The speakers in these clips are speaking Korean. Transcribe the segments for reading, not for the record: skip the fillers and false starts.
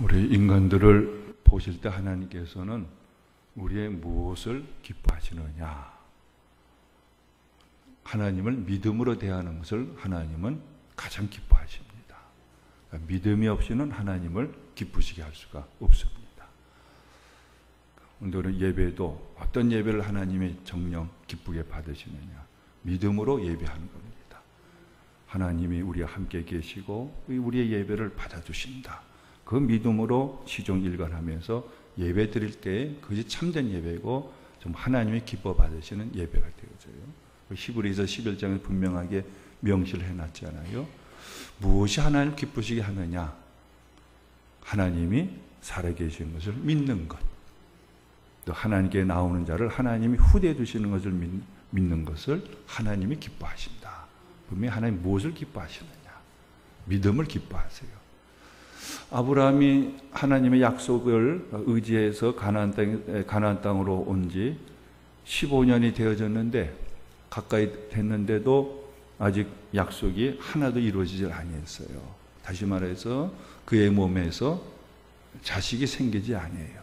우리 인간들을 보실 때 하나님께서는 우리의 무엇을 기뻐하시느냐? 하나님을 믿음으로 대하는 것을 하나님은 가장 기뻐하십니다. 그러니까 믿음이 없이는 하나님을 기쁘시게 할 수가 없습니다. 오늘은 예배도 어떤 예배를 하나님이 정녕 기쁘게 받으시느냐? 믿음으로 예배하는 겁니다. 하나님이 우리와 함께 계시고 우리의 예배를 받아주신다. 그 믿음으로 시종일관하면서 예배 드릴 때 그것이 참된 예배고 좀 하나님이 기뻐 받으시는 예배가 되어져요. 히브리서 11장에 분명하게 명시를 해놨잖아요. 무엇이 하나님을 기쁘시게 하느냐? 하나님이 살아계신 것을 믿는 것. 또 하나님께 나오는 자를 하나님이 후대해 주시는 것을 믿는 것을 하나님이 기뻐하신다. 분명히 하나님 무엇을 기뻐하시느냐? 믿음을 기뻐하세요. 아브라함이 하나님의 약속을 의지해서 가나안 땅으로 온 지 15년이 되어졌는데 가까이 됐는데도 아직 약속이 하나도 이루어지지 아니했어요. 다시 말해서 그의 몸에서 자식이 생기지 아니에요.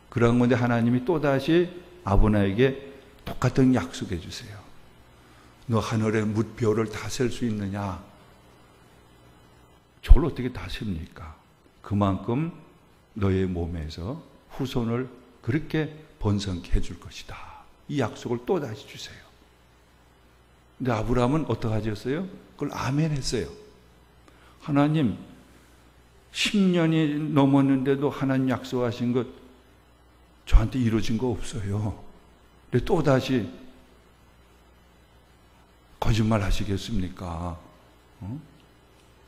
그런 건데 하나님이 또다시 아브라함에게 똑같은 약속해 주세요. 너 하늘의 뭇별을 다 셀 수 있느냐? 저를 어떻게 다 셉니까? 그만큼 너의 몸에서 후손을 그렇게 번성케 해줄 것이다. 이 약속을 또다시 주세요. 근데 아브라함은 어떻게 하셨어요? 그걸 아멘 했어요. 하나님 10년이 넘었는데도 하나님 약속하신 것 저한테 이루어진 거 없어요. 근데 또다시 거짓말 하시겠습니까?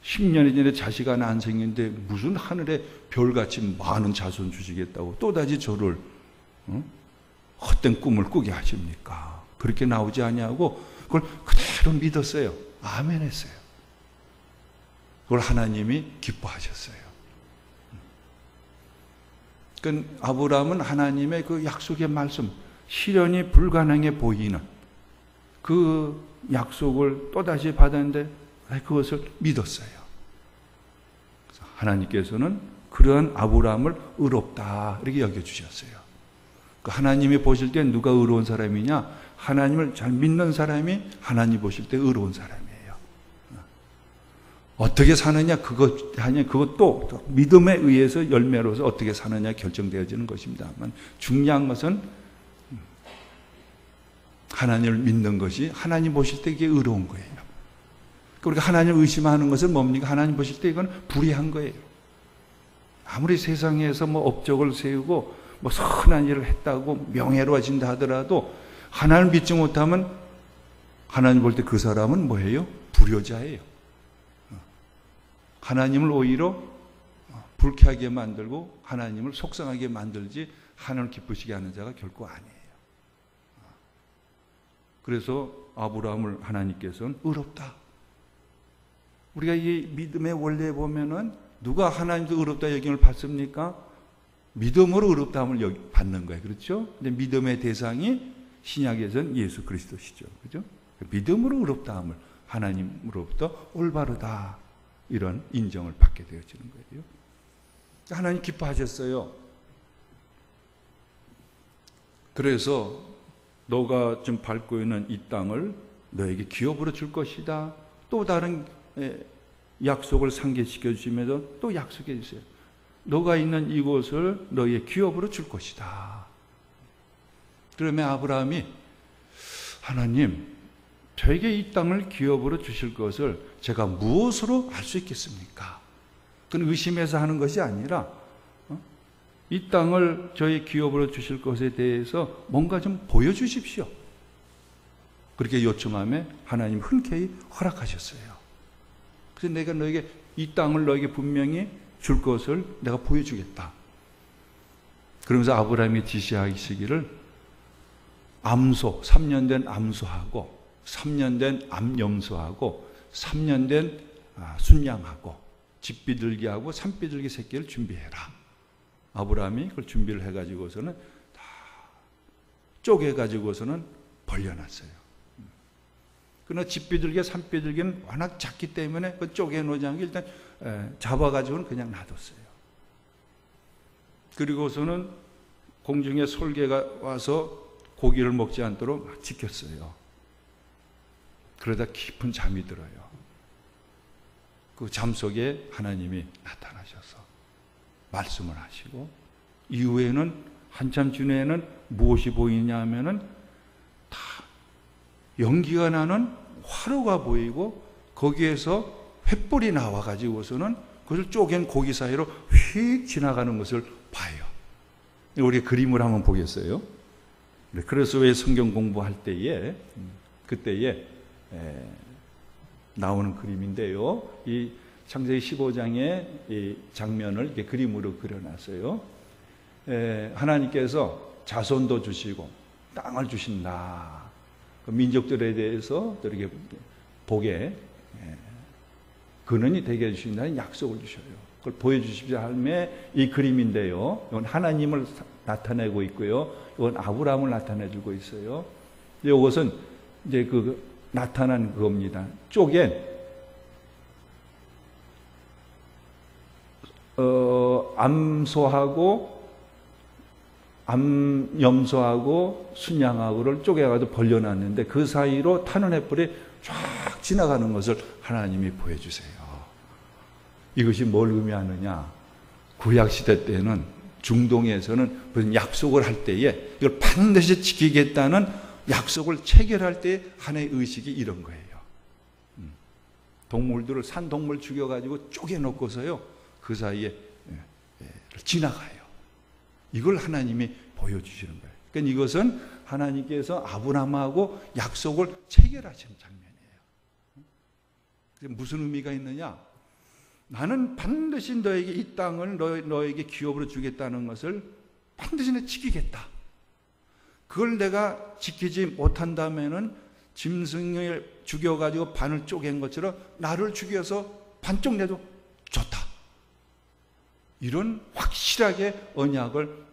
10년이 전에 자식 하나 안 생겼는데 무슨 하늘에 별같이 많은 자손 주시겠다고 또다시 저를 헛된 꿈을 꾸게 하십니까? 그렇게 나오지 아니하고 그걸 그대로 믿었어요. 아멘 했어요. 그걸 하나님이 기뻐하셨어요. 그러니까 아브라함은 하나님의 그 약속의 말씀, 실현이 불가능해 보이는 그 약속을 또다시 받았는데 그것을 믿었어요. 그래서 하나님께서는 그러한 아브라함을 의롭다 이렇게 여겨주셨어요. 하나님이 보실 때 누가 의로운 사람이냐? 하나님을 잘 믿는 사람이 하나님 보실 때 의로운 사람이에요. 어떻게 사느냐? 그것도 믿음에 의해서 열매로서 어떻게 사느냐 결정되어지는 것입니다만 중요한 것은 하나님을 믿는 것이 하나님 보실 때 이게 의로운 거예요. 우리가 하나님을 의심하는 것은 뭡니까? 하나님 보실 때 이건 불의한 거예요. 아무리 세상에서 업적을 세우고 선한 일을 했다고 명예로워진다 하더라도 하나님을 믿지 못하면 하나님 볼 때 그 사람은 뭐예요? 불효자예요. 하나님을 오히려 불쾌하게 만들고 하나님을 속상하게 만들지 하나님을 기쁘시게 하는 자가 결코 아니에요. 그래서 아브라함을 하나님께서는 의롭다. 우리가 이 믿음의 원리에 보면은 누가 하나님도 의롭다 여김을 받습니까? 믿음으로 의롭다함을 받는 거예요. 그렇죠? 근데 믿음의 대상이 신약에서는 예수 그리스도시죠. 그죠? 믿음으로 의롭다함을 하나님으로부터 올바르다. 이런 인정을 받게 되어지는 거예요. 하나님 기뻐하셨어요. 그래서 너가 지금 밟고 있는 이 땅을 너에게 기업으로 줄 것이다. 또 다른 약속을 상기시켜 주시면서 또 약속해 주세요. 너가 있는 이곳을 너의 기업으로 줄 것이다. 그러면 아브라함이 하나님, 저에게 이 땅을 기업으로 주실 것을 제가 무엇으로 알 수 있겠습니까? 그건 의심해서 하는 것이 아니라 이 땅을 저의 기업으로 주실 것에 대해서 뭔가 좀 보여주십시오. 그렇게 요청하며 하나님 흔쾌히 허락하셨어요. 그래서 내가 너에게 이 땅을 너에게 분명히 줄 것을 내가 보여주겠다. 그러면서 아브라함이 지시하시기를 암소, 3년 된 암소하고 3년 된 암염소하고 3년 된 순양하고 집비둘기하고 산비둘기 새끼를 준비해라. 아브라함이 그걸 준비를 해가지고서는 다 쪼개가지고서는 벌려놨어요. 그러나 집비둘기, 산비둘기는 워낙 작기 때문에 그 쪼개놓지 않고 일단 잡아가지고는 그냥 놔뒀어요. 그리고서는 공중에 솔개가 와서 고기를 먹지 않도록 지켰어요. 그러다 깊은 잠이 들어요. 그 잠 속에 하나님이 나타나셔서 말씀을 하시고, 이후에는 한참 지내에는 무엇이 보이냐 하면은 다 연기가 나는 화로가 보이고, 거기에서 횃불이 나와 가지고서는 그것을 쪼갠 고기 사이로 휙 지나가는 것을 봐요. 우리 그림을 한번 보겠어요. 그래서 왜 성경 공부할 때에 그때에 나오는 그림인데요. 이 창세기 15장의 이 장면을 이렇게 그림으로 그려놨어요. 하나님께서 자손도 주시고 땅을 주신다. 그 민족들에 대해서 이렇게 복의 근원이 되게 해주신다는 약속을 주셔요. 그걸 보여주십시오 하며 이 그림인데요. 이건 하나님을 나타내고 있고요. 이건 아브라함을 나타내주고 있어요. 이것은 이제 그 나타난 그겁니다. 쪼갠 암염소하고 순양하고를 쪼개가지고 벌려놨는데 그 사이로 타는 횃불이 쫙 지나가는 것을 하나님이 보여주세요. 이것이 뭘 의미하느냐? 구약시대 때는 중동에서는 무슨 약속을 할 때에 이걸 반드시 지키겠다는 약속을 체결할 때 하나의 의식이 이런 거예요. 동물들을 산 동물 죽여가지고 쪼개놓고서요 그 사이에 지나가요. 이걸 하나님이 보여주시는 거예요. 그러니까 이것은 하나님께서 아브라함하고 약속을 체결하시는 장면이에요. 무슨 의미가 있느냐? 나는 반드시 너에게 이 땅을 너에게 기업으로 주겠다는 것을 반드시 내가 지키겠다. 그걸 내가 지키지 못한다면은 짐승을 죽여가지고 반을 쪼갠 것처럼 나를 죽여서 반쪽 내도 좋다. 이런 확실하게 언약을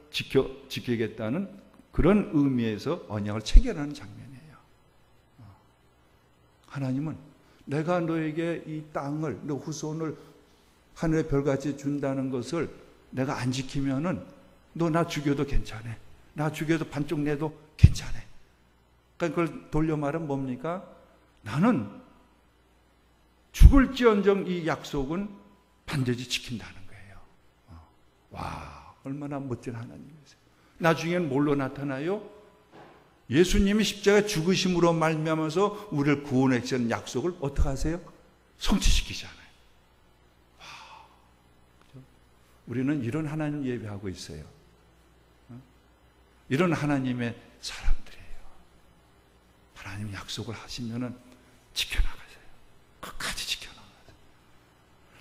지키겠다는 그런 의미에서 언약을 체결하는 장면이에요. 하나님은 내가 너에게 이 땅을, 너 후손을 하늘의 별같이 준다는 것을 내가 안 지키면은 너 나 죽여도 괜찮아. 나 죽여도 반쪽 내도 괜찮아. 그러니까 그걸 돌려 말하면 뭡니까? 나는 죽을지언정 이 약속은 반드시 지킨다는 거예요. 와, 얼마나 멋진 하나님이세요. 나중에는 뭘로 나타나요? 예수님이 십자가 죽으심으로 말미암아서 우리를 구원해 주시는 약속을 어떻게 하세요? 성취시키잖아요. 와, 그렇죠? 우리는 이런 하나님 예배하고 있어요. 이런 하나님의 사람들이에요. 하나님 약속을 하시면은 지켜나가세요. 끝까지 지켜나가세요.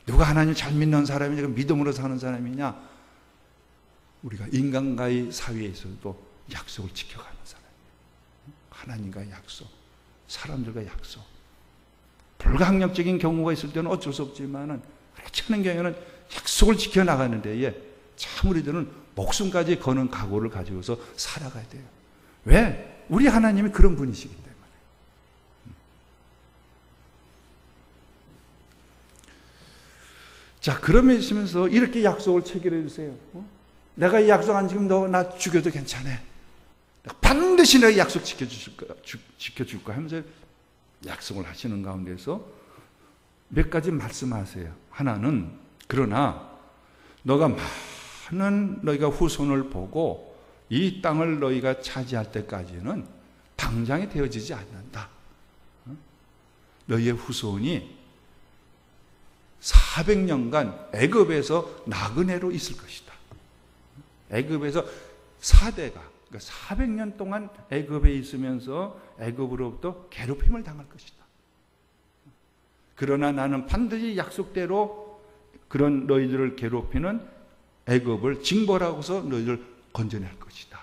누가 하나님 잘 믿는 사람이냐, 믿음으로 사는 사람이냐? 우리가 인간과의 사회에서도 약속을 지켜가는 사람이에요. 하나님과의 약속, 사람들과의 약속. 불가항력적인 경우가 있을 때는 어쩔 수 없지만은 그렇지 않은 경우에는 약속을 지켜나가는 데에 참 우리들은 목숨까지 거는 각오를 가지고서 살아가야 돼요. 왜? 우리 하나님이 그런 분이시기 때문에. 자, 그러면 있으면서 이렇게 약속을 체결해 주세요. 내가 이 약속 안 지키면 너 나 죽여도 괜찮아. 반드시 내가 약속 지켜줄 거야 하면서 약속을 하시는 가운데서 몇 가지 말씀하세요. 하나는, 그러나 너가 너희가 후손을 보고 이 땅을 너희가 차지할 때까지는 당장에 되어지지 않는다. 너희의 후손이 400년간 애굽에서 나그네로 있을 것이다. 애굽에서 4대가, 그러니까 400년 동안 애굽에 있으면서 애굽으로부터 괴롭힘을 당할 것이다. 그러나 나는 반드시 약속대로 그런 너희들을 괴롭히는 애굽을 징벌하고서 너희를 건져낼 것이다.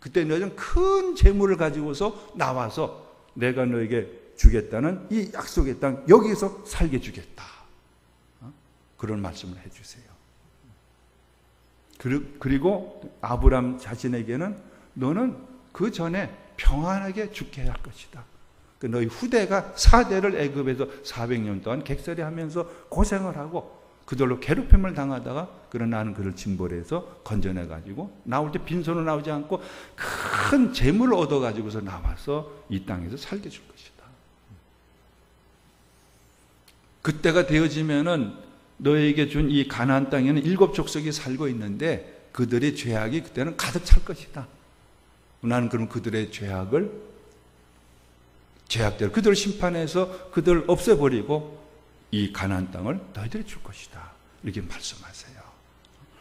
그때 너희는 큰 재물을 가지고서 나와서 내가 너에게 주겠다는 이 약속의 땅 여기서 살게 주겠다. 그런 말씀을 해주세요. 그리고 아브람 자신에게는 너는 그 전에 평안하게 죽게 할 것이다. 너희 후대가 4대를 애굽에서 400년 동안 객살이 하면서 고생을 하고 그들로 괴롭힘을 당하다가 그러나 나는 그를 징벌해서 건져내가지고 나올 때 빈손으로 나오지 않고 큰 재물을 얻어가지고서 나와서 이 땅에서 살게 줄 것이다. 그때가 되어지면은 너에게 준 이 가나안 땅에는 7 족속이 살고 있는데 그들의 죄악이 그때는 가득 찰 것이다. 나는 그럼 그들의 죄악대로 그들을 심판해서 그들을 없애버리고 이 가나안 땅을 너희들이 줄 것이다. 이렇게 말씀하세요.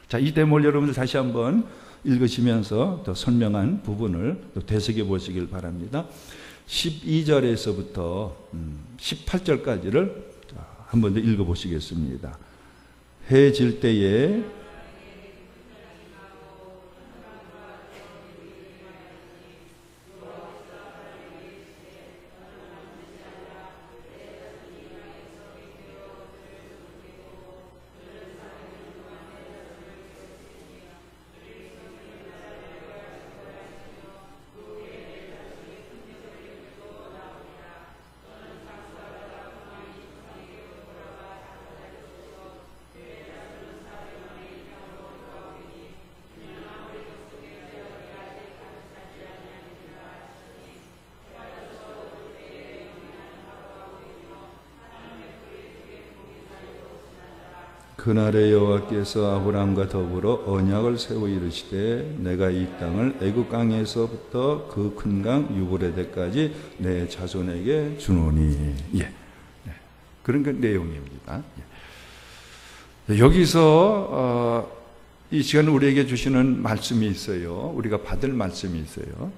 자, 이 대목을 여러분들 다시 한번 읽으시면서 더 설명한 부분을 또 되새겨 보시길 바랍니다. 12절에서부터 18절까지를 한 번 더 읽어보시겠습니다. 해 질 때에 그날에 여호와께서 아브라함과 더불어 언약을 세워 이르시되 내가 이 땅을 애굽 강에서부터 그 큰 강 유브라데까지 내 자손에게 주노니. 예. 그런 그 내용입니다. 예. 여기서 이 시간 우리에게 주시는 말씀이 있어요. 우리가 받을 말씀이 있어요.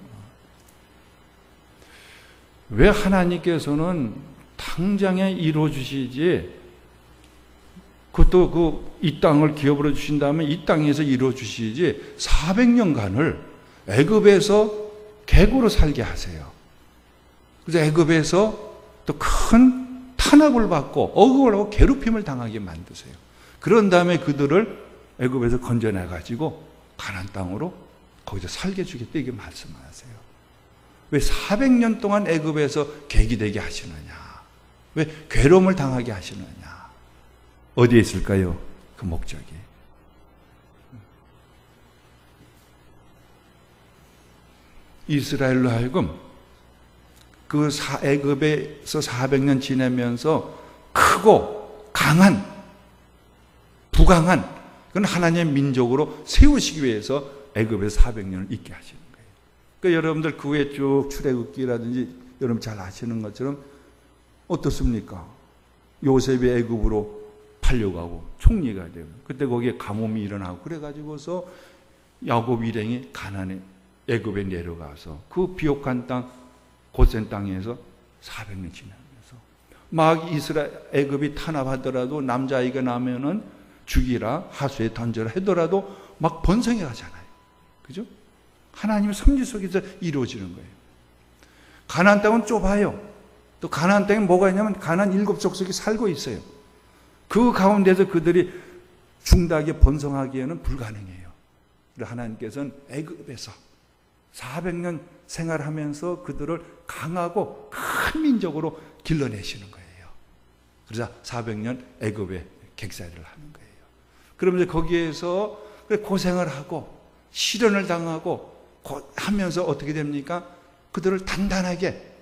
왜 하나님께서는 당장에 이루어 주시지 그것도 이 땅을 기업으로 주신다면 이 땅에서 이루어 주시지 400년간을 애굽에서 객으로 살게 하세요. 그래서 애굽에서 또 큰 탄압을 받고 억울을 하고 괴롭힘을 당하게 만드세요. 그런 다음에 그들을 애굽에서 건져내 가지고 가나안 땅으로 거기서 살게 주겠다 이게 말씀하세요. 왜 400년 동안 애굽에서 객이 되게 하시느냐? 왜 괴로움을 당하게 하시느냐? 어디에 있을까요? 그 목적이. 이스라엘로 하여금 그 애굽에서 400년 지내면서 크고 강한, 부강한 그건 하나님의 민족으로 세우시기 위해서 애굽에서 400년을 있게 하시는 거예요. 그러니까 여러분들 그 후에 쭉 출애굽기라든지 여러분 잘 아시는 것처럼 어떻습니까? 요셉이 애굽으로 팔려가고 총리가 되고 그때 거기에 가뭄이 일어나고 그래가지고서 야곱 일행이 가나안에 애굽에 내려가서 그 비옥한 땅 고센 땅에서 400년 지나면서 막 애굽이 탄압하더라도 남자아이가 나면은 죽이라 하수에 던져라 하더라도 막 번성해 가잖아요. 그죠? 하나님의 섭리 속에서 이루어지는 거예요. 가나안 땅은 좁아요. 또 가나안 땅에 뭐가 있냐면 가나안 7 족속이 살고 있어요. 그 가운데서 그들이 중대하게 번성하기에는 불가능해요. 그래서 하나님께서는 애굽에서 400년 생활하면서 그들을 강하고 큰 민족으로 길러내시는 거예요. 그래서 400년 애굽에 객살이를 하는 거예요. 그러면서 거기에서 고생을 하고 시련을 당하고 하면서 어떻게 됩니까? 그들을 단단하게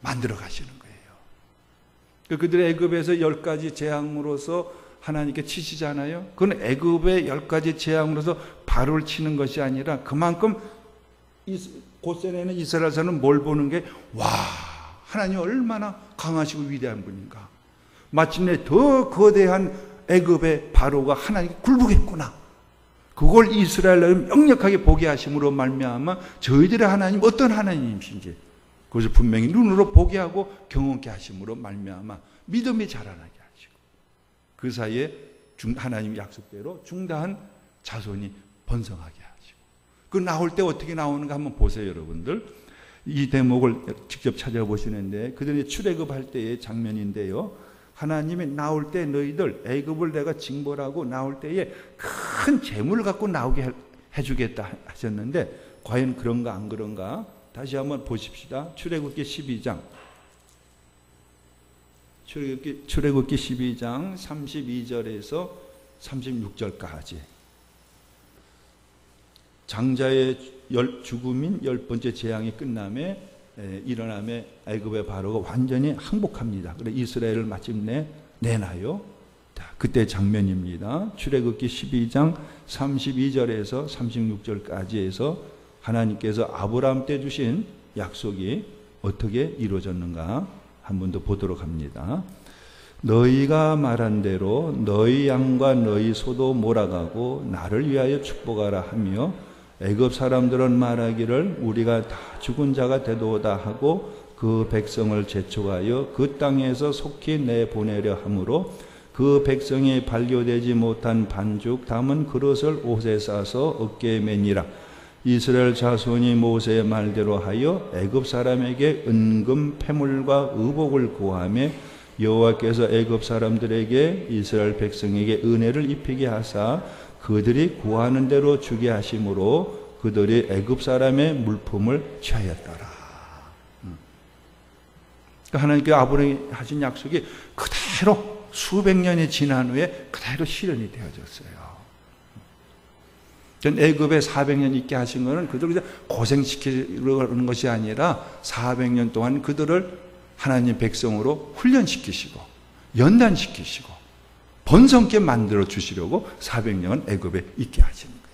만들어 가시는 거예요. 그들의 애굽에서 10가지 재앙으로서 하나님께 치시잖아요. 그건 애굽의 10가지 재앙으로서 바로를 치는 것이 아니라 그만큼 고센에는 이스라엘에서는 뭘 보는 게 와, 하나님 얼마나 강하시고 위대한 분인가. 마침내 더 거대한 애굽의 바로가 하나님께 굴복했구나. 그걸 이스라엘로 명력하게 보게 하심으로 말미암아 저희들의 하나님 어떤 하나님이신지 그것을 분명히 눈으로 보게 하고 경험케 하심으로 말미암아 믿음이 자라나게 하시고 그 사이에 하나님 약속대로 중다한 자손이 번성하게 하시고 그 나올 때 어떻게 나오는가 한번 보세요. 여러분들 이 대목을 직접 찾아보시는데 그들이 출애굽할 때의 장면인데요. 하나님이 나올 때 너희들 애굽을 내가 징벌하고 나올 때에 큰 재물을 갖고 나오게 해주겠다 하셨는데 과연 그런가 안 그런가 다시 한번 보십시다. 출애굽기 12장 출애굽기 12장 32절에서 36절까지 장자의 죽음인 10번째 재앙이 끝남에 일어남에 애굽의 바로가 완전히 항복합니다. 그래서 이스라엘을 마침내 내놔요. 그때 장면입니다. 출애굽기 12장 32절에서 36절까지 해서 하나님께서 아브라함 때 주신 약속이 어떻게 이루어졌는가 한 번 더 보도록 합니다. 너희가 말한 대로 너희 양과 너희 소도 몰아가고 나를 위하여 축복하라 하며 애굽 사람들은 말하기를 우리가 다 죽은 자가 되도다 하고 그 백성을 재촉하여 그 땅에서 속히 내보내려 하므로 그 백성이 발교되지 못한 반죽 담은 그릇을 옷에 싸서 어깨에 매니라. 이스라엘 자손이 모세의 말대로 하여 애굽 사람에게 은금 패물과 의복을 구하며 여호와께서 애굽 사람들에게 이스라엘 백성에게 은혜를 입히게 하사 그들이 구하는 대로 주게 하심으로 그들이 애굽 사람의 물품을 취하였더라. 그러니까 하나님께서 아브라함에게 하신 약속이 그대로 수백 년이 지난 후에 그대로 실현이 되어졌어요. 전 애굽에 400년 있게 하신 것은 그들을 고생시키려는 것이 아니라 400년 동안 그들을 하나님 백성으로 훈련시키시고 연단시키시고 번성케 만들어 주시려고 400년 애굽에 있게 하시는 거예요.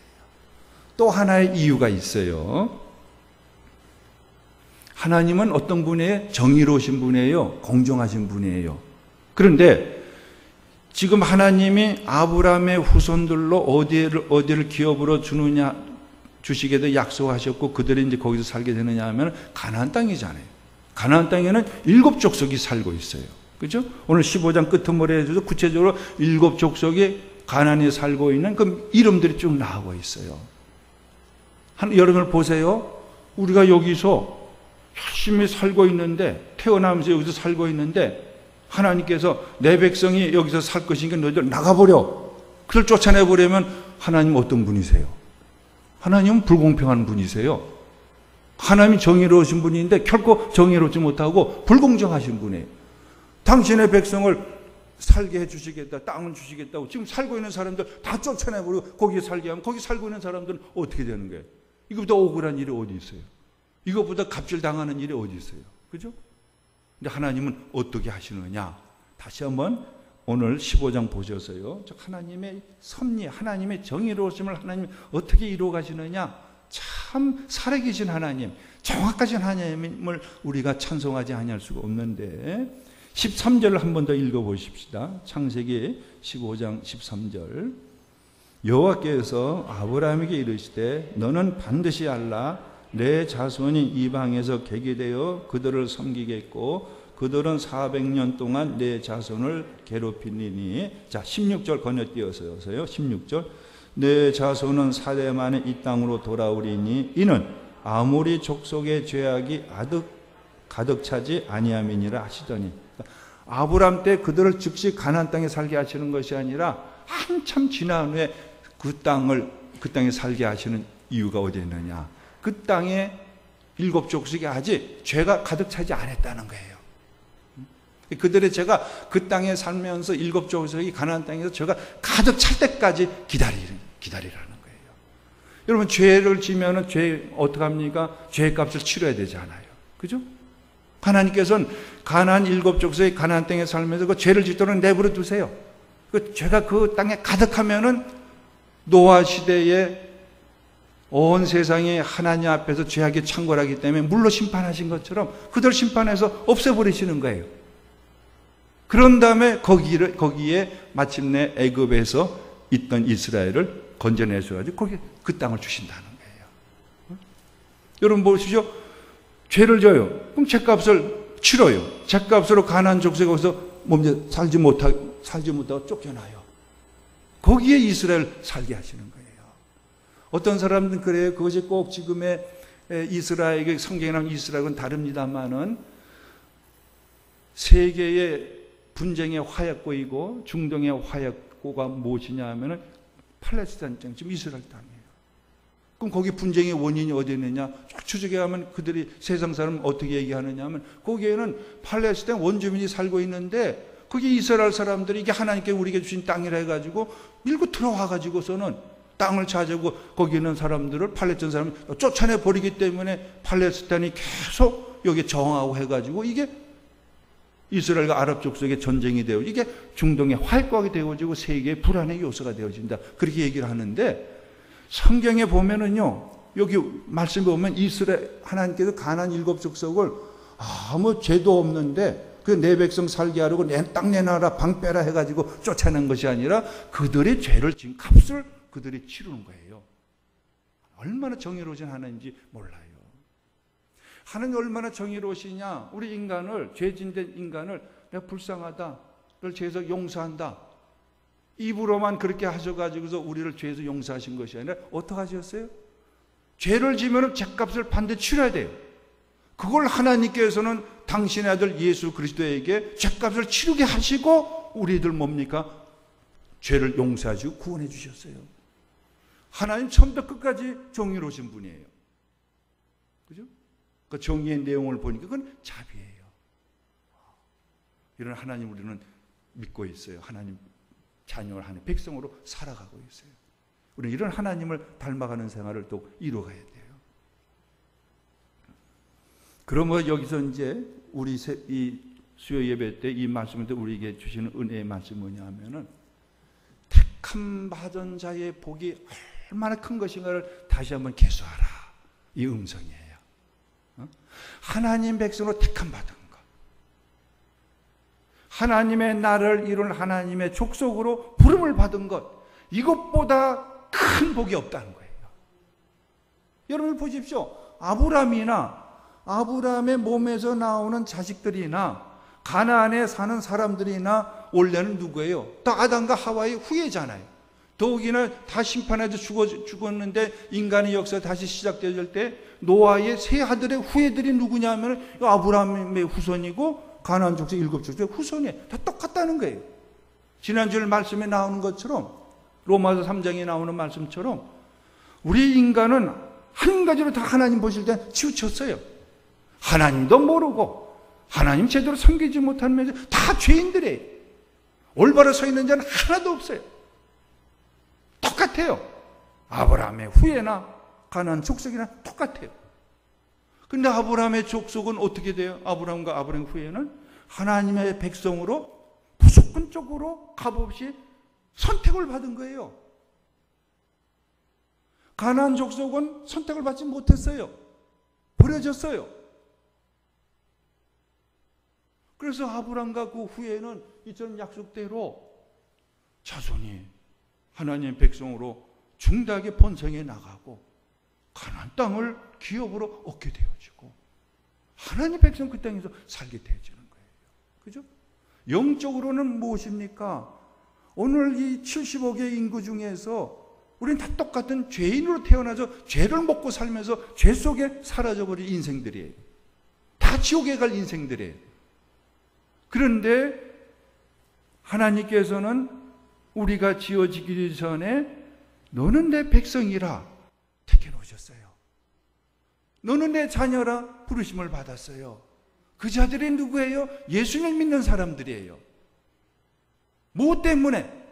또 하나의 이유가 있어요. 하나님은 어떤 분이에요? 정의로우신 분이에요? 공정하신 분이에요. 그런데 지금 하나님이 아브라함의 후손들로 어디를 기업으로 주시게도 약속하셨고 그들이 이제 거기서 살게 되느냐 하면 가나안 땅이잖아요. 가나안 땅에는 7족속이 살고 있어요. 그죠? 오늘 15장 끝머리에도 구체적으로 7족속이 가나안에 살고 있는 그 이름들이 쭉 나오고 있어요. 여러분 보세요. 우리가 여기서 열심히 살고 있는데 태어나면서 여기서 살고 있는데 하나님께서 내 백성이 여기서 살 것이니까 너희들 나가버려. 그들 쫓아내버리면 하나님 어떤 분이세요? 하나님은 불공평한 분이세요. 하나님이 정의로우신 분인데 결코 정의롭지 못하고 불공정하신 분이에요. 당신의 백성을 살게 해주시겠다, 땅을 주시겠다고 지금 살고 있는 사람들 다 쫓아내버리고 거기에 살게 하면 거기 살고 있는 사람들은 어떻게 되는 거예요? 이거보다 억울한 일이 어디 있어요? 이거보다 갑질당하는 일이 어디 있어요? 그죠? 근데 하나님은 어떻게 하시느냐? 다시 한번 오늘 15장 보셔서요. 하나님의 섭리, 하나님의 정의로우심을 하나님이 어떻게 이루어 가시느냐? 참 살아계신 하나님, 정확하신 하나님을 우리가 찬송하지 아니할 수가 없는데 13절을 한 번 더 읽어보십시다. 창세기 15장 13절. 여호와께서 아브라함에게 이르시되 너는 반드시 알라 내 자손이 이방에서 객이 되어 그들을 섬기겠고 그들은 400년 동안 내 자손을 괴롭히니. 자 16절 건너뛰어서요. 16절. 내 자손은 4대 만에 이 땅으로 돌아오리니 이는 아모리 족속의 죄악이 가득 차지 아니함이니라 하시더니. 아브람 때 그들을 즉시 가나안 땅에 살게 하시는 것이 아니라 한참 지난 후에 그 땅에 살게 하시는 이유가 어디 있느냐? 그 땅에 7족속이 아직 죄가 가득 차지 않았다는 거예요. 그들의 죄가 그 땅에 살면서 7족속이 가나안 땅에서 죄가 가득 찰 때까지 기다리라는 거예요. 여러분 죄를 지면은 죄 어떡합니까? 죄의 값을 치러야 되잖아요. 그죠? 하나님께서는 가나안 7족속이 가나안 땅에 살면서 그 죄를 짓도록 내버려 두세요. 그 죄가 그 땅에 가득하면은 노아 시대에 온 세상이 하나님 앞에서 죄악이 창궐하기 때문에 물로 심판하신 것처럼 그들 심판해서 없애버리시는 거예요. 그런 다음에 거기에 마침내 애굽에서 있던 이스라엘을 건져내셔가지고 거기에 그 땅을 주신다는 거예요. 여러분 보시죠. 죄를 져요. 그럼 죄값을 치러요. 죄값으로 가나안 족속이 거기서 살지 못하고 쫓겨나요. 거기에 이스라엘 살게 하시는 거예요. 어떤 사람들은 그래요. 그것이 꼭 지금의 이스라엘에게 성경에 나오는 이스라엘은 다릅니다만은 세계의 분쟁의 화약고이고 중동의 화약고가 무엇이냐 하면은 팔레스타인 땅, 지금 이스라엘 땅이에요. 그럼 거기 분쟁의 원인이 어디 있느냐? 추적해 가면 그들이 세상 사람 어떻게 얘기하느냐 하면 거기에는 팔레스타인 원주민이 살고 있는데 거기 이스라엘 사람들이 이게 하나님께 우리에게 주신 땅이라 해가지고 밀고 들어와 가지고서는 땅을 차지하고 거기 있는 사람들을 팔레스타인 사람을 쫓아내 버리기 때문에 팔레스타인이 계속 여기 정하고 해가지고 이게 이스라엘과 아랍 족속의 전쟁이 되어 이게 중동의 활과가 되어지고 세계의 불안의 요소가 되어진다. 그렇게 얘기를 하는데 성경에 보면은요, 여기 말씀에 보면 이스라엘 하나님께서 가나안 7 족속을 아무 죄도 없는데 그 내 백성 살게 하려고 땅 내놔라 방 빼라 해가지고 쫓아낸 것이 아니라 그들의 죄를 지은 값을 그들이 치르는 거예요. 얼마나 정의로우신 하나님인지 몰라요. 하나님 얼마나 정의로우시냐. 우리 인간을, 죄진된 인간을 내가 불쌍하다, 를 죄에서 용서한다, 입으로만 그렇게 하셔가지고서 우리를 죄에서 용서하신 것이 아니라 어떻게 하셨어요? 죄를 지면 죄값을 반드시 치러야 돼요. 그걸 하나님께서는 당신의 아들 예수 그리스도에게 죄값을 치르게 하시고 우리들 뭡니까? 죄를 용서하시고 구원해 주셨어요. 하나님 처음부터 끝까지 정의로우신 분이에요. 그죠? 그 정의의 내용을 보니까 그건 자비예요. 이런 하나님 우리는 믿고 있어요. 하나님 자녀, 하나님 백성으로 살아가고 있어요. 우리는 이런 하나님을 닮아가는 생활을 또 이루어가야 돼요. 그러면 여기서 이제 우리 이 수요 예배 때 이 말씀을 때 우리에게 주시는 은혜의 말씀이 뭐냐 하면은 택함 받은 자의 복이 얼마나 큰 것인가를 다시 한번 개수하라. 이 음성이에요. 하나님 백성으로 택함 받은 것, 하나님의 나를 이룬 하나님의 족속으로 부름을 받은 것, 이것보다 큰 복이 없다는 거예요. 여러분 보십시오. 아브라함의 몸에서 나오는 자식들이나 가나안에 사는 사람들이나 원래는 누구예요? 다 아담과 하와의 후예잖아요. 더욱이나 다 심판해서 죽었는데 인간의 역사 다시 시작될 때 노아의 세 아들의 후예들이 누구냐 하면 아브라함의 후손이고 가나안 족속 7 족속의 후손이에요. 다 똑같다는 거예요. 지난주에 말씀에 나오는 것처럼, 로마서 3장에 나오는 말씀처럼 우리 인간은 한 가지로 다 하나님 보실 때 치우쳤어요. 하나님도 모르고 하나님 제대로 섬기지 못하면서 다 죄인들이에요. 올바로 서 있는 자는 하나도 없어요. 똑같아요. 아브라함의 후예나 가나안 족속이나 똑같아요. 근데 아브라함의 족속은 어떻게 돼요? 아브라함과 아브라함의 후예는 하나님의 백성으로 무조건적으로 값없이 선택을 받은 거예요. 가나안 족속은 선택을 받지 못했어요. 버려졌어요. 그래서 아브라함과 그 후예는 이처럼 약속대로 자손이 하나님의 백성으로 중대하게 번성해 나가고 가나안 땅을 기업으로 얻게 되어지고 하나님의 백성 그 땅에서 살게 되어지는 거예요. 그죠? 영적으로는 무엇입니까? 오늘 이 75개 인구 중에서 우리는 다 똑같은 죄인으로 태어나서 죄를 먹고 살면서 죄 속에 사라져버린 인생들이에요. 다 지옥에 갈 인생들이에요. 그런데 하나님께서는 우리가 지어지기 전에 너는 내 백성이라 택해 놓으셨어요. 너는 내 자녀라 부르심을 받았어요. 그 자들이 누구예요? 예수님 믿는 사람들이에요. 뭐 때문에?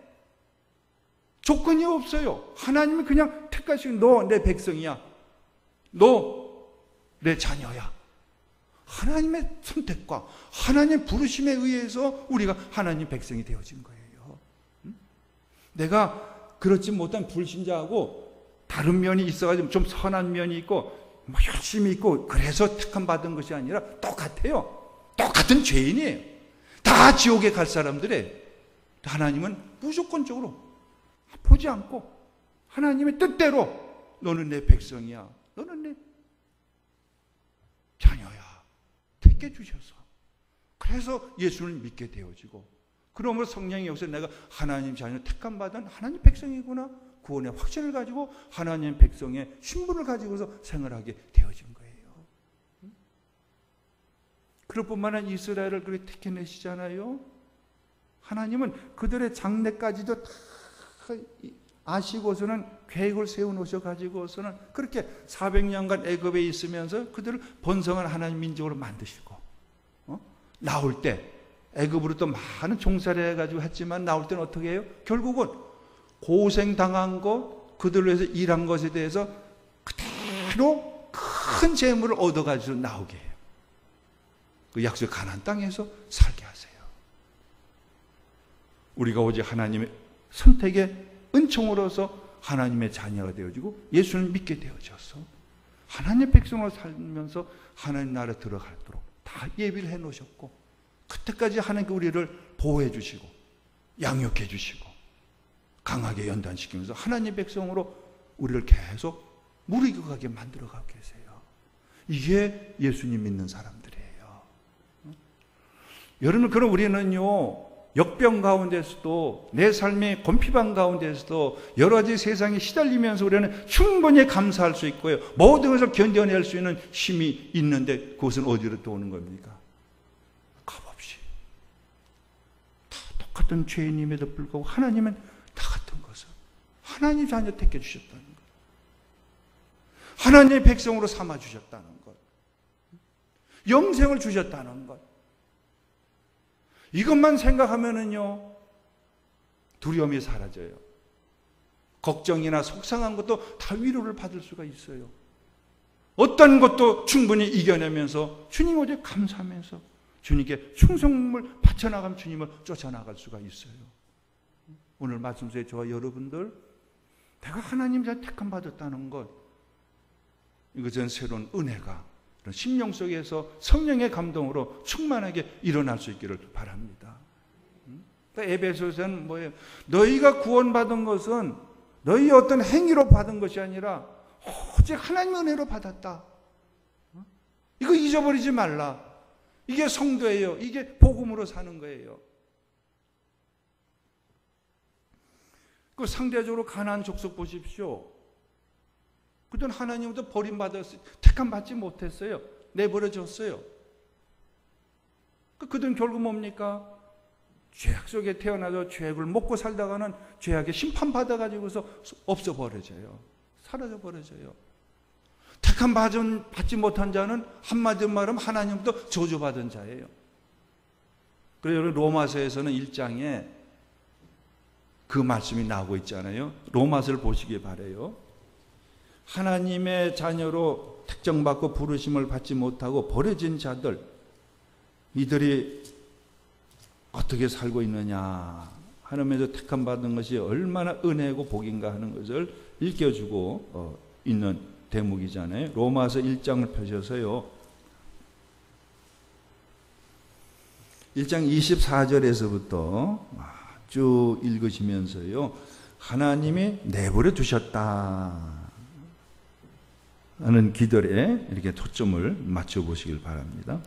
조건이 없어요. 하나님이 그냥 택하시고 너 내 백성이야. 너 내 자녀야. 하나님의 선택과 하나님의 부르심에 의해서 우리가 하나님 백성이 되어진 거예요. 내가 그렇지 못한 불신자하고 다른 면이 있어가지고 좀 선한 면이 있고 뭐 열심히 있고 그래서 택함 받은 것이 아니라 똑같아요. 똑같은 죄인이에요. 다 지옥에 갈 사람들이에요. 하나님은 무조건적으로 보지 않고 하나님의 뜻대로 너는 내 백성이야. 너는 내 자녀야. 택해 주셔서 그래서 예수를 믿게 되어지고 그러므로 성령이 여기서 내가 하나님 자녀 택함 받은 하나님 백성이구나 구원의 확신을 가지고 하나님 백성의 신분을 가지고서 생활하게 되어진 거예요. 그럴 뿐만 아니라 이스라엘을 그렇게 택해내시잖아요. 하나님은 그들의 장래까지도 다 아시고서는 계획을 세워놓으셔가지고서는 그렇게 400년간 애굽에 있으면서 그들을 번성한 하나님 민족으로 만드시고, 나올 때 애굽으로 또 많은 종살이 해가지고 했지만 나올 때는 어떻게 해요? 결국은 고생당한 것, 그들로 해서 일한 것에 대해서 그대로 큰 재물을 얻어가지고 나오게 해요. 그 약속 가나안 땅에서 살게 하세요. 우리가 오직 하나님의 선택의 은총으로서 하나님의 자녀가 되어지고 예수를 믿게 되어져서 하나님의 백성으로 살면서 하나님 나라에 들어가도록 다 예비를 해놓으셨고, 그때까지 하나님께 우리를 보호해 주시고 양육해 주시고 강하게 연단시키면서 하나님의 백성으로 우리를 계속 무르익어가게 만들어가고 계세요. 이게 예수님 믿는 사람들이에요. 여러분, 그럼 우리는요, 역병 가운데서도 내 삶의 곤피방 가운데서도 여러 가지 세상에 시달리면서 우리는 충분히 감사할 수 있고요, 모든 것을 견뎌낼 수 있는 힘이 있는데 그것은 어디로 또 오는 겁니까? 값없이 다 똑같은 죄인임에도 불구하고 하나님은 다 같은 것을 하나님 자녀 택해 주셨다는 것, 하나님의 백성으로 삼아 주셨다는 것, 영생을 주셨다는 것, 이것만 생각하면은요, 두려움이 사라져요. 걱정이나 속상한 것도 다 위로를 받을 수가 있어요. 어떤 것도 충분히 이겨내면서 주님 오직 감사하면서 주님께 충성을 바쳐나가면 주님을 쫓아나갈 수가 있어요. 오늘 말씀 속에 저와 여러분들, 내가 하나님 잘 택함 받았다는 것, 이것은 새로운 은혜가 심령 속에서 성령의 감동으로 충만하게 일어날 수 있기를 바랍니다. 에베소서는 뭐예요? 너희가 구원받은 것은 너희 어떤 행위로 받은 것이 아니라 오직 하나님의 은혜로 받았다. 이거 잊어버리지 말라. 이게 성도예요. 이게 복음으로 사는 거예요. 그 상대적으로 가나안 족속 보십시오. 그들은 하나님부터 버림받았어요. 택함 받지 못했어요. 내버려졌어요. 그들은 결국 뭡니까? 죄악 속에 태어나서 죄악을 먹고 살다가는 죄악에 심판받아가지고서 없어버려져요. 사라져버려져요. 택함 받지 못한 자는 한마디로 말하면 하나님부터 저주받은 자예요. 그래서 여러분, 로마서에서는 1장에 그 말씀이 나오고 있잖아요. 로마서를 보시기 바라요. 하나님의 자녀로 택정받고 부르심을 받지 못하고 버려진 자들, 이들이 어떻게 살고 있느냐, 하나님에서 택함 받은 것이 얼마나 은혜고 복인가 하는 것을 일깨워주고 있는 대목이잖아요. 로마서 1장을 펴셔서요, 1장 24절에서부터 쭉 읽으시면서요, 하나님이 내버려 두셨다 하는 기도에 이렇게 초점을 맞춰보시길 바랍니다.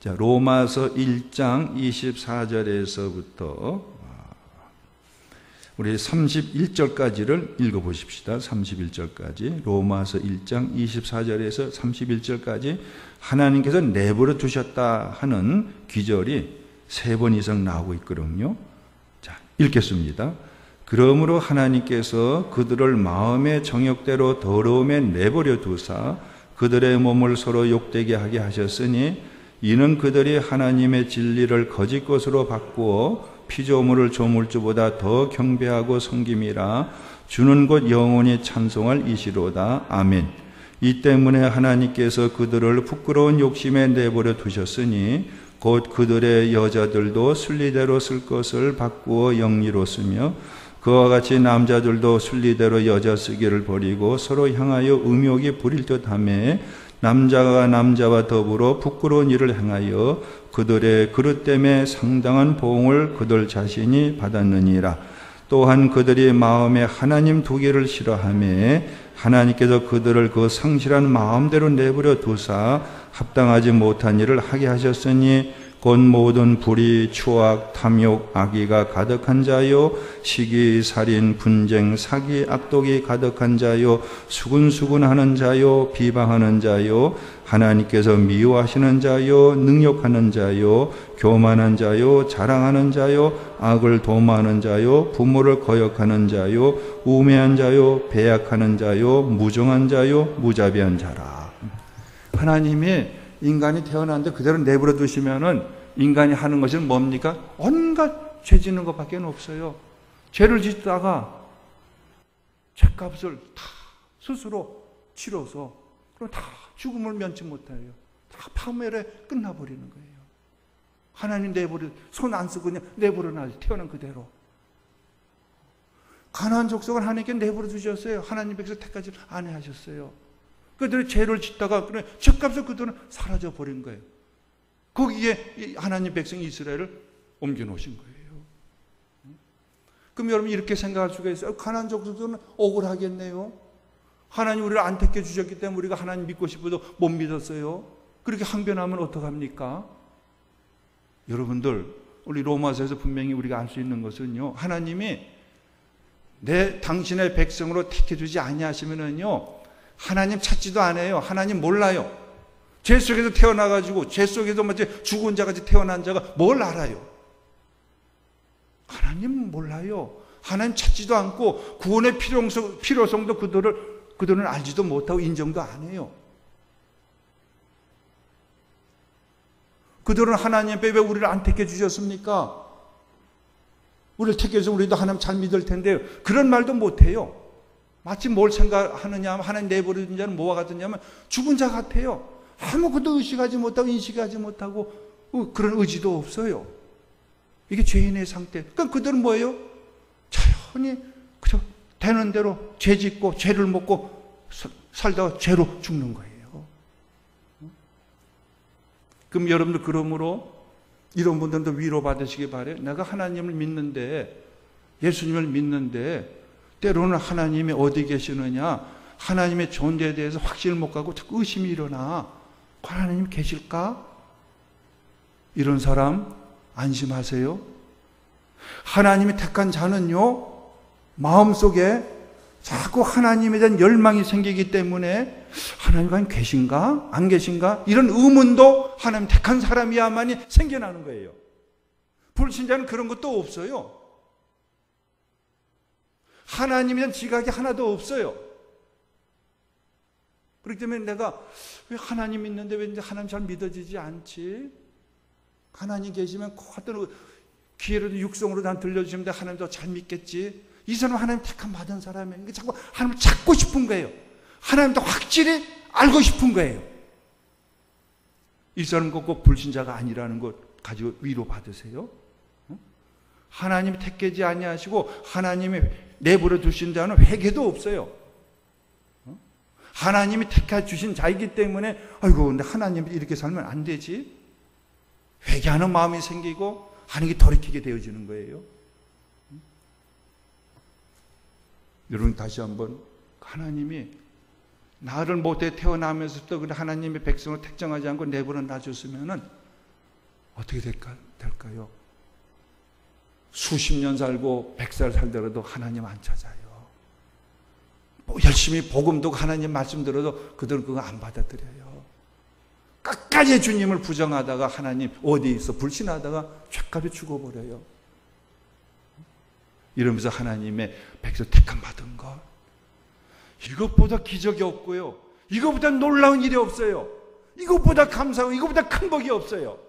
자, 로마서 1장 24절에서부터 우리 31절까지를 읽어보십시다. 31절까지. 로마서 1장 24절에서 31절까지 하나님께서 내버려 두셨다 하는 기절이 3번 이상 나오고 있거든요. 자, 읽겠습니다. 그러므로 하나님께서 그들을 마음의 정욕대로 더러움에 내버려 두사 그들의 몸을 서로 욕되게 하게 하셨으니 이는 그들이 하나님의 진리를 거짓 것으로 바꾸어 피조물을 조물주보다 더 경배하고 섬김이라. 주는 곧 영원히 찬송할 이시로다. 아멘. 이 때문에 하나님께서 그들을 부끄러운 욕심에 내버려 두셨으니 곧 그들의 여자들도 순리대로 쓸 것을 바꾸어 영리로 쓰며 그와 같이 남자들도 순리대로 여자 쓰기를 버리고 서로 향하여 음욕이 부릴 듯하며 남자가 남자와 더불어 부끄러운 일을 행하여 그들의 그릇 때문에 상당한 보응을 그들 자신이 받았느니라. 또한 그들이 마음에 하나님 두기를 싫어하며 하나님께서 그들을 그 상실한 마음대로 내버려 두사 합당하지 못한 일을 하게 하셨으니 곧 모든 불의, 추악, 탐욕, 악의가 가득한 자요, 시기, 살인, 분쟁, 사기, 악독이 가득한 자요, 수군수군하는 자요, 비방하는 자요, 하나님께서 미워하시는 자요, 능욕하는 자요, 교만한 자요, 자랑하는 자요, 악을 도모하는 자요, 부모를 거역하는 자요, 우매한 자요, 배약하는 자요, 무정한 자요, 무자비한 자라. 하나님이 인간이 태어났는데 그대로 내버려 두시면은 인간이 하는 것은 뭡니까? 온갖 죄 짓는 것밖에 없어요. 죄를 짓다가 죄값을 다 스스로 치러서 그럼 다 죽음을 면치 못해요. 다 파멸에 끝나버리는 거예요. 하나님 손 안 쓰고 그냥 내버려 놔 태어난 그대로. 가나안 족속을 하나님께 내버려 두셨어요. 하나님 백성 택하지 안 하셨어요. 그들이 죄를 짓다가 그래 죄값을 그들은 사라져 버린 거예요. 거기에 하나님 백성 이스라엘을 옮겨 놓으신 거예요. 그럼 여러분 이렇게 생각할 수가 있어요. 가나안 족속들은 억울하겠네요. 하나님 우리를 안 택해 주셨기 때문에 우리가 하나님 믿고 싶어도 못 믿었어요. 그렇게 항변하면 어떡합니까? 여러분들 우리 로마서에서 분명히 우리가 알 수 있는 것은요, 하나님이 당신의 백성으로 택해 주지 아니하시면은요 하나님 찾지도 않아요. 하나님 몰라요. 죄 속에서 태어나가지고 죄 속에서 마치 죽은 자같이 태어난 자가 뭘 알아요? 하나님 몰라요. 하나님 찾지도 않고 구원의 필요성도 그들은 알지도 못하고 인정도 안 해요. 그들은 하나님 앞에 왜 우리를 안 택해 주셨습니까? 우리를 택해서 우리도 하나님 잘 믿을 텐데 그런 말도 못해요. 마치 뭘 생각하느냐 하면 하나님 내버려둔 자는 뭐와 같으냐면 죽은 자 같아요. 아무것도 의식하지 못하고 인식하지 못하고 그런 의지도 없어요. 이게 죄인의 상태. 그러니까 그들은 뭐예요? 자연히 그저 되는 대로 죄 짓고 죄를 먹고 살다가 죄로 죽는 거예요. 그럼 여러분들 그러므로 이런 분들도 위로받으시기 바래요. 내가 하나님을 믿는데 예수님을 믿는데 때로는 하나님이 어디 계시느냐 하나님의 존재에 대해서 확신을 못 가고 자꾸 의심이 일어나. 하나님 계실까? 이런 사람 안심하세요. 하나님이 택한 자는요 마음속에 자꾸 하나님에 대한 열망이 생기기 때문에 하나님 과연 계신가? 안 계신가? 이런 의문도 하나님 택한 사람이야만이 생겨나는 거예요. 불신자는 그런 것도 없어요. 하나님에 대한 지각이 하나도 없어요. 그렇기 때문에 내가 왜 하나님 믿는데 왠지 하나님 잘 믿어지지 않지? 하나님 계시면 어떤 기회로도 육성으로 난 들려주시면 하나님도 잘 믿겠지? 이 사람은 하나님 택함 받은 사람이에요. 자꾸 하나님을 찾고 싶은 거예요. 하나님도 확실히 알고 싶은 거예요. 이 사람은 꼭 불신자가 아니라는 것 가지고 위로 받으세요. 하나님이 택하지 아니하시고 하나님이 내버려 두신 자는 회개도 없어요. 하나님이 택해 주신 자이기 때문에 아이고 근데 하나님이 이렇게 살면 안 되지. 회개하는 마음이 생기고 하나님이 돌이키게 되어지는 거예요. 여러분 다시 한번 하나님이 나를 못해 태어나면서부터 하나님의 백성을 택정하지 않고 내버려 놔줬으면 어떻게 될까요? 수십 년 살고 100살 살더라도 하나님 안 찾아요. 열심히 복음 듣고 하나님 말씀 들어도 그들은 그거 안 받아들여요. 끝까지 주님을 부정하다가 하나님 어디 있어 불신하다가 죄값에 죽어버려요. 이러면서 하나님의 백성 택함 받은 것, 이것보다 기적이 없고요, 이것보다 놀라운 일이 없어요. 이것보다 감사하고 이것보다 큰 복이 없어요.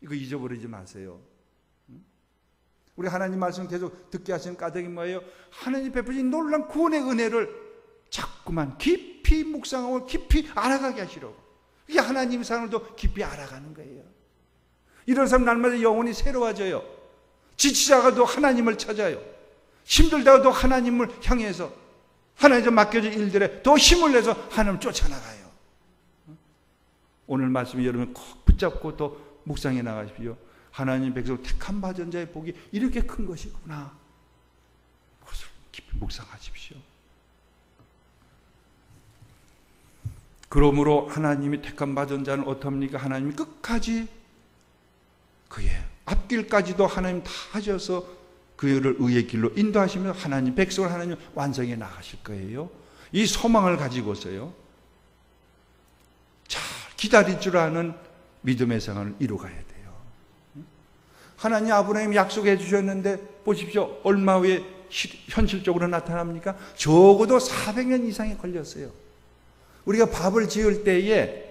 이거 잊어버리지 마세요. 우리 하나님 말씀 계속 듣게 하시는 까닭이 뭐예요? 하나님 베푸신 놀라운 구원의 은혜를 자꾸만 깊이 묵상하고 깊이 알아가게 하시려고. 이게 하나님 사랑을 깊이 알아가는 거예요. 이런 사람 날마다 영혼이 새로워져요. 지치다가도 하나님을 찾아요. 힘들다가도 하나님을 향해서 하나님께 맡겨진 일들에 더 힘을 내서 하나님을 쫓아나가요. 오늘 말씀 여러분 꼭 붙잡고 또 묵상해 나가십시오. 하나님 백성을 택한 받은 자의 복이 이렇게 큰 것이구나. 그것을 깊이 묵상하십시오. 그러므로 하나님이 택한 받은 자는 어떻습니까? 하나님이 끝까지 그의 앞길까지도 하나님 다 하셔서 그를 의의 길로 인도하시며 하나님 백성을 하나님 완성해 나가실 거예요. 이 소망을 가지고서요, 잘 기다릴 줄 아는 믿음의 생활을 이루어가야 돼요. 하나님 아브라함이 약속해 주셨는데 보십시오. 얼마 후에 현실적으로 나타납니까? 적어도 400년 이상이 걸렸어요. 우리가 밥을 지을 때에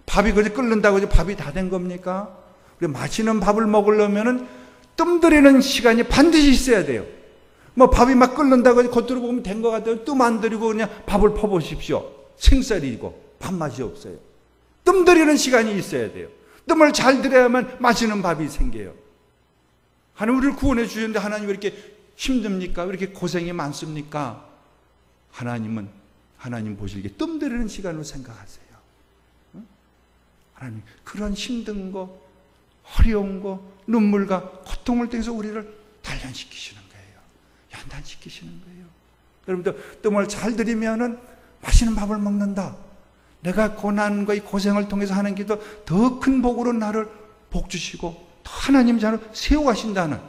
밥이 그저 끓는다고 해서 밥이 다 된 겁니까? 우리 맛있는 밥을 먹으려면은 뜸 들이는 시간이 반드시 있어야 돼요. 뭐 밥이 막 끓는다고 해서 겉으로 보면 된 것 같아요. 뜸 안 들이고 그냥 밥을 퍼보십시오. 생쌀이고 밥맛이 없어요. 뜸 들이는 시간이 있어야 돼요. 뜸을 잘 들여야만 맛있는 밥이 생겨요. 하나님 우리를 구원해 주셨는데 하나님 왜 이렇게 힘듭니까? 왜 이렇게 고생이 많습니까? 하나님 보시기에 뜸 들이는 시간으로 생각하세요. 하나님 그런 힘든 거, 어려운 거, 눈물과 고통을 통해서 우리를 단련시키시는 거예요. 연단시키시는 거예요. 여러분들 뜸을 잘 들이면은 맛있는 밥을 먹는다. 내가 고난과 이 고생을 통해서 하는 기도 더 큰 복으로 나를 복 주시고 더 하나님 자를 세워가신다는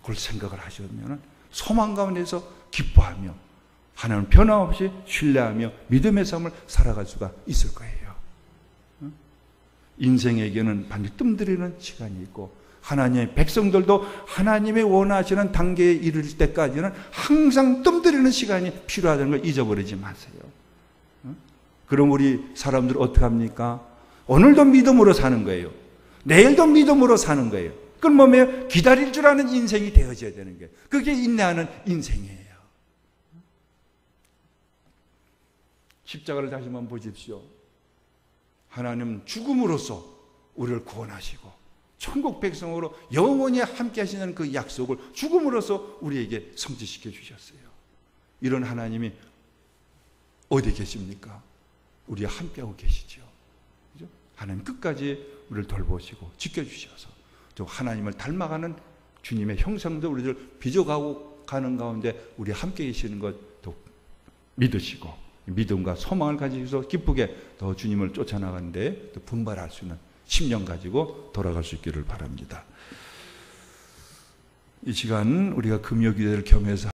그걸 생각을 하시면 소망 가운데서 기뻐하며 하나님 변함없이 신뢰하며 믿음의 삶을 살아갈 수가 있을 거예요. 인생에게는 반드시 뜸들이는 시간이 있고 하나님의 백성들도 하나님의 원하시는 단계에 이를 때까지는 항상 뜸들이는 시간이 필요하다는 걸 잊어버리지 마세요. 그럼 우리 사람들 어떻게 합니까? 오늘도 믿음으로 사는 거예요. 내일도 믿음으로 사는 거예요. 그건 뭐예요? 기다릴 줄 아는 인생이 되어져야 되는 거예요. 그게 인내하는 인생이에요. 십자가를 다시 한번 보십시오. 하나님 죽음으로써 우리를 구원하시고 천국 백성으로 영원히 함께 하시는 그 약속을 죽음으로써 우리에게 성취시켜 주셨어요. 이런 하나님이 어디 계십니까? 우리와 함께하고 계시죠. 그죠? 하나님 끝까지 우리를 돌보시고 지켜주셔서 또 하나님을 닮아가는 주님의 형상도 우리를 빚어가고 가는 가운데 우리 함께 계시는 것도 믿으시고 믿음과 소망을 가지고서 기쁘게 더 주님을 쫓아나가는데 또 분발할 수 있는 심령 가지고 돌아갈 수 있기를 바랍니다. 이 시간 우리가 금요 기도를 겸해서